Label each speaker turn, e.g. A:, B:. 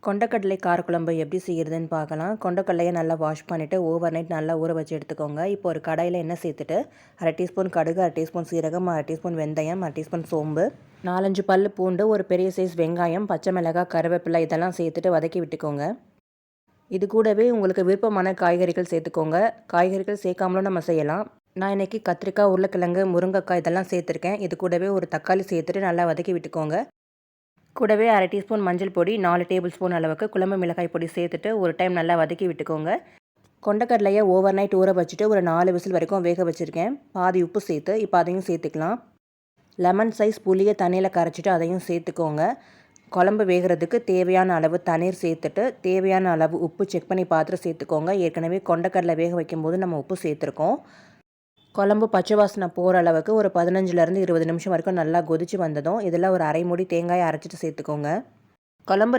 A: கொண்டக்கடலை காரக்குழம்பு எப்படி செய்கிறதுன்னு பார்க்கலாம். கொண்டக்கடலையை நல்லா வாஷ் பண்ணிவிட்டு ஓவர் நைட் நல்லா ஊற வச்சு எடுத்துக்கோங்க. இப்போ ஒரு கடாயில் எண்ணெய் சேர்த்துட்டு அரை டீஸ்பூன் கடுகு, அரை டீஸ்பூன் சீரகம், அரை டீஸ்பூன் வெந்தயம், அரை டீஸ்பூன் சோம்பு, 4-5 பல் பூண்டு, ஒரு பெரிய சைஸ் வெங்காயம், பச்சை மிளகாய், கருவேப்பிலை இதெல்லாம் சேர்த்துட்டு வதக்கி விட்டுக்கோங்க. இது கூடவே உங்களுக்கு விருப்பமான காய்கறிகள் சேர்த்துக்கோங்க. காய்கறிகள் சேர்க்காமலும் நம்ம செய்யலாம். நான் இன்றைக்கி கத்திரிக்காய், உருளைக்கிழங்கு, முருங்கைக்காய் இதெல்லாம் சேர்த்துருக்கேன். இது கூடவே ஒரு தக்காளி சேர்த்துட்டு நல்லா வதக்கி விட்டுக்கோங்க. கூடவே அரை டீஸ்பூன் மஞ்சள் பொடி, 4 டேபிள் ஸ்பூன் அளவுக்கு குழம்பு மிளகாய் பொடி சேர்த்துட்டு ஒரு டைம் நல்லா வதக்கி விட்டுக்கோங்க. கொண்டக்கடலையை ஓவர் நைட் ஊற வச்சுட்டு ஒரு 4 விசில் வரைக்கும் வேக வச்சுருக்கேன். பாதி உப்பு சேர்த்து இப்போ அதையும் சேர்த்துக்கலாம். லெமன் சைஸ் புளியை தண்ணியில் கரைச்சிட்டு அதையும் சேர்த்துக்கோங்க. குழம்பு வேகிறதுக்கு தேவையான அளவு தண்ணீர் சேர்த்துட்டு தேவையான அளவு உப்பு செக் பண்ணி பார்த்துட்டு சேர்த்துக்கோங்க. ஏற்கனவே கொண்டக்கடலை வேக வைக்கும்போது நம்ம உப்பு சேர்த்துருக்கோம். குழம்பு பச்சை வாசனை போகிற அளவுக்கு ஒரு 15லேருந்து 20 நிமிஷம் வரைக்கும் நல்லா கொதிச்சு வந்ததும் இதில் ஒரு அரை மூடி தேங்காயை அரைச்சிட்டு சேர்த்துக்கோங்க. குழம்பு